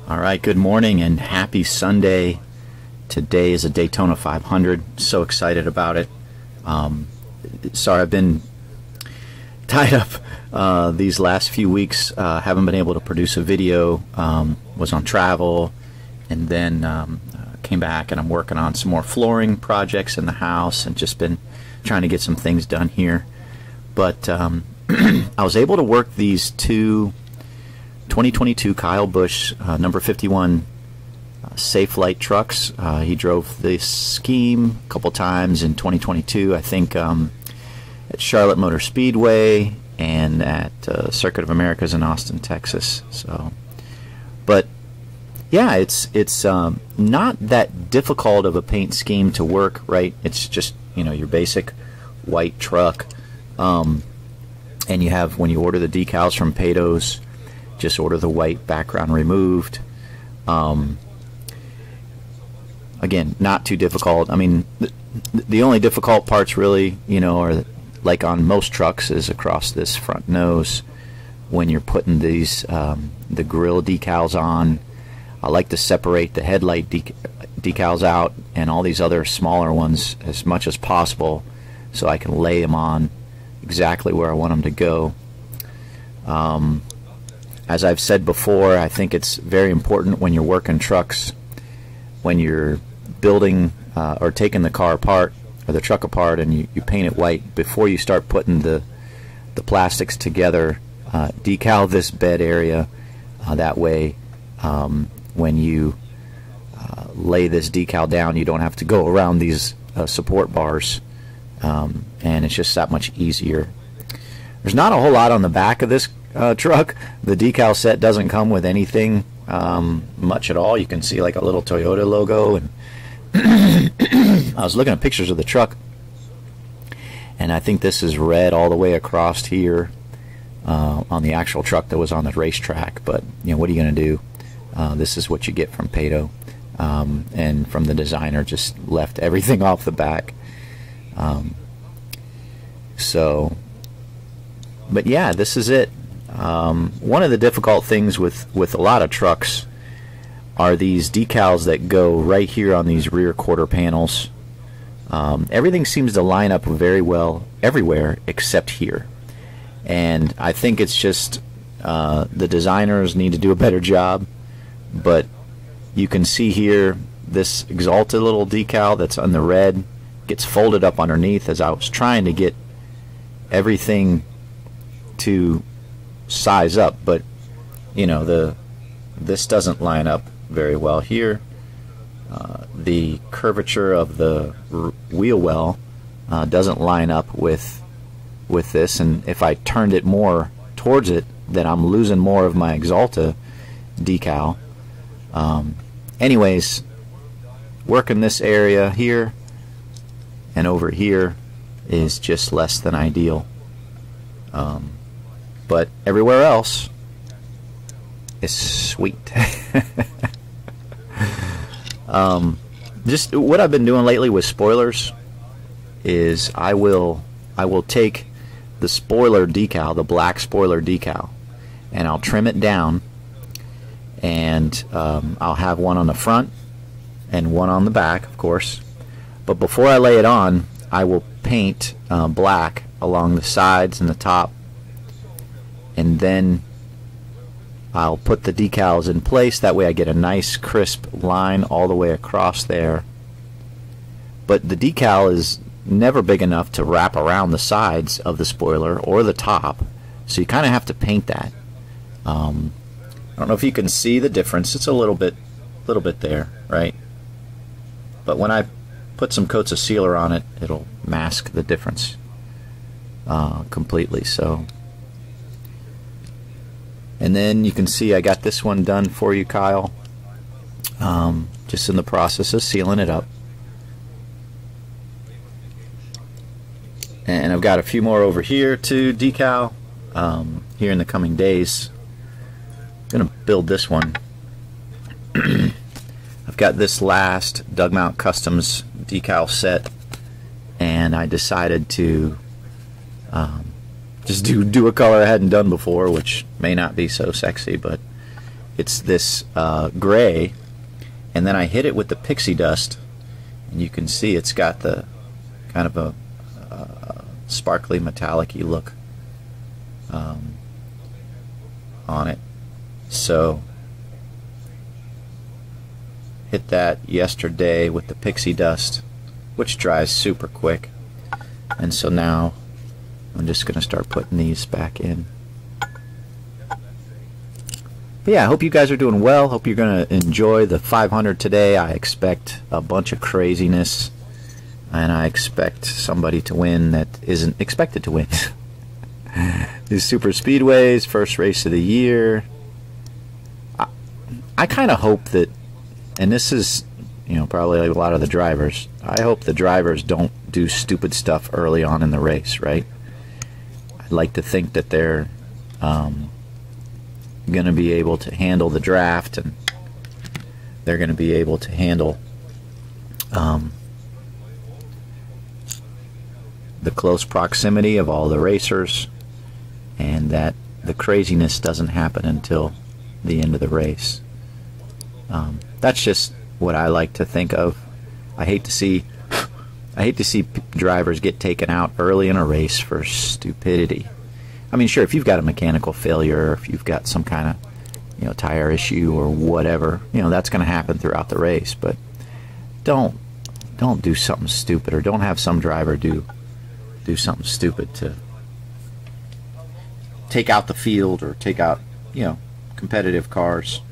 All right, good morning and happy Sunday. Today is a Daytona 500. So excited about it. Sorry, I've been tied up these last few weeks. Haven't been able to produce a video. Was on travel, and then came back, and I'm working on some more flooring projects in the house, and just been trying to get some things done here. But I was able to work these two 2022 Kyle Busch number 51 Safelite trucks. He drove this scheme a couple times in 2022, I think, at Charlotte Motor Speedway and at Circuit of Americas in Austin, Texas. So, but yeah, it's not that difficult of a paint scheme to work, right? It's just, you know, your basic white truck, and you have, when you order the decals from Pato's, just order the white background removed. Again, not too difficult. I mean, the only difficult parts really, you know, are like on most trucks, is across this front nose when you're putting these the grill decals on. I like to separate the headlight decals out and all these other smaller ones as much as possible, so I can lay them on exactly where I want them to go. As I've said before, I think it's very important when you're working trucks, when you're building or taking the car apart or the truck apart, and you paint it white before you start putting the plastics together. Decal this bed area, that way when you lay this decal down, you don't have to go around these support bars, and it's just that much easier. There's not a whole lot on the back of this truck. The decal set doesn't come with anything much at all. You can see like a little Toyota logo, and I was looking at pictures of the truck, and I think this is red all the way across here on the actual truck that was on the racetrack. But you know, what are you going to do? This is what you get from Pato, and from the designer, just left everything off the back. But yeah, this is it. One of the difficult things with a lot of trucks are these decals that go right here on these rear quarter panels. Everything seems to line up very well everywhere except here, and I think it's just the designers need to do a better job. But you can see here, this Exalted little decal that's on the red gets folded up underneath, as I was trying to get everything to size up, but you know, this doesn't line up very well here. The curvature of the wheel well doesn't line up with this, and if I turned it more towards it, then I'm losing more of my Exalta decal. Anyways, working this area here and over here is just less than ideal. But everywhere else is sweet. Just what I've been doing lately with spoilers is I will take the spoiler decal, the black spoiler decal, and I'll trim it down, and I'll have one on the front and one on the back, of course. But before I lay it on, I will paint black along the sides and the top, and then I'll put the decals in place. That way I get a nice crisp line all the way across there. But the decal is never big enough to wrap around the sides of the spoiler or the top, so you kind of have to paint that. I don't know if you can see the difference. It's a little bit there, right? But when I put some coats of sealer on it, it'll mask the difference completely. So, and then you can see I got this one done for you, Kyle. Just in the process of sealing it up, and I've got a few more over here to decal here in the coming days. I'm gonna build this one. I've got this last Doug Mount Customs decal set, and I decided to just do a color I hadn't done before, which may not be so sexy, but it's this gray, and then I hit it with the pixie dust, and you can see it's got the kind of a sparkly metallic-y look on it. So hit that yesterday with the pixie dust, which dries super quick, and so now I'm just gonna start putting these back in. But yeah, I hope you guys are doing well. Hope you're gonna enjoy the 500 today. I expect a bunch of craziness, and I expect somebody to win that isn't expected to win. These super speedways, first race of the year. I kind of hope that, and this is, you know, probably like a lot of the drivers, I hope the drivers don't do stupid stuff early on in the race, right? I'd like to think that they're going to be able to handle the draft, and they're going to be able to handle the close proximity of all the racers, and that the craziness doesn't happen until the end of the race. That's just what I like to think of. I hate to see drivers get taken out early in a race for stupidity. I mean, sure, if you've got a mechanical failure, or if you've got some kind of, you know, tire issue or whatever, you know, that's going to happen throughout the race. But don't do something stupid, or don't have some driver do something stupid to take out the field or take out, you know, competitive cars.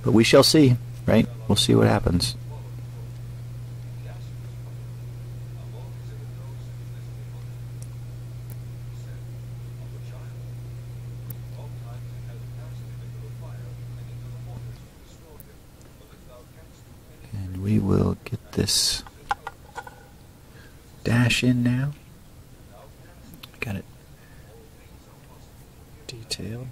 But we shall see, right? We'll see what happens. And we will get this dash in now. Got it detailed.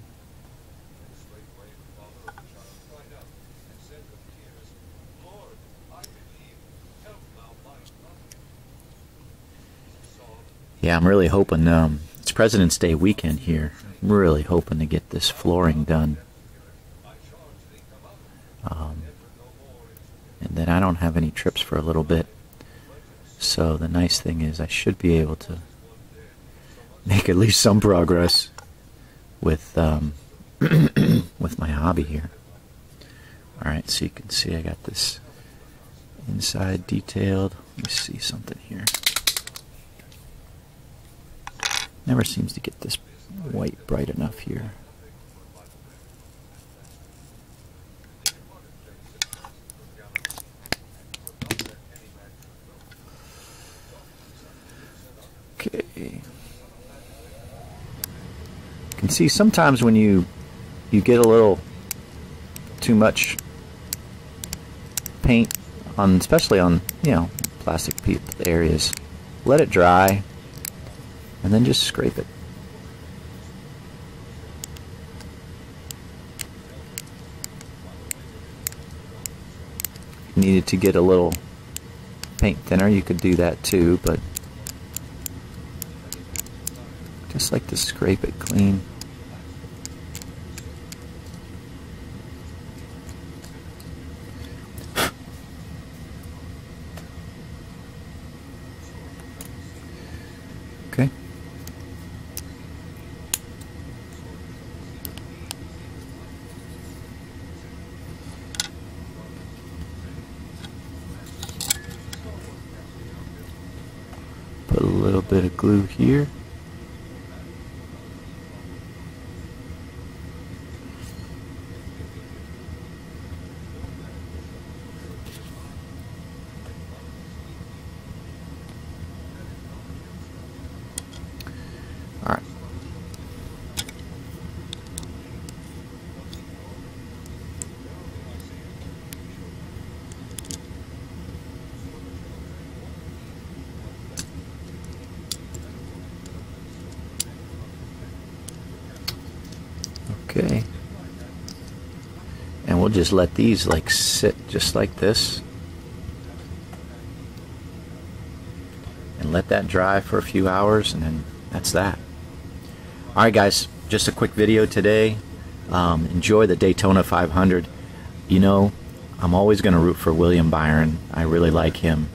Yeah, I'm really hoping, it's President's Day weekend here. I'm really hoping to get this flooring done. And then I don't have any trips for a little bit. So the nice thing is I should be able to make at least some progress with with my hobby here. Alright, so you can see I got this inside detailed. Let me see something here. Never seems to get this white bright enough here. Okay. You can see sometimes when you get a little too much paint on, especially on, you know, plastic areas, let it dry and then just scrape it. If you needed to get a little paint thinner, you could do that too, but just like to scrape it clean. Okay. Put a little bit of glue here. All right. Okay. And we'll just let these like sit just like this. And let that dry for a few hours, and then that's that. Alright guys, just a quick video today. Enjoy the Daytona 500. You know, I'm always going to root for William Byron. I really like him.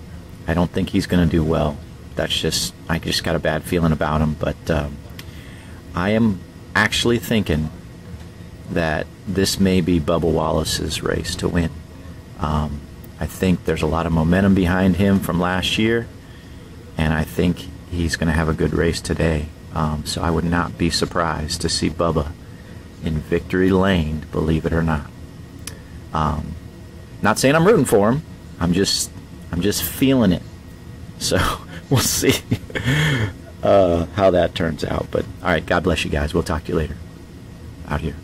I don't think he's going to do well. I just got a bad feeling about him. But I am actually thinking that this may be Bubba Wallace's race to win. I think there's a lot of momentum behind him from last year, and I think he's going to have a good race today. So I would not be surprised to see Bubba in victory lane, believe it or not. Not saying I'm rooting for him. I'm just feeling it. So we'll see how that turns out. But all right, God bless you guys. We'll talk to you later. Out here.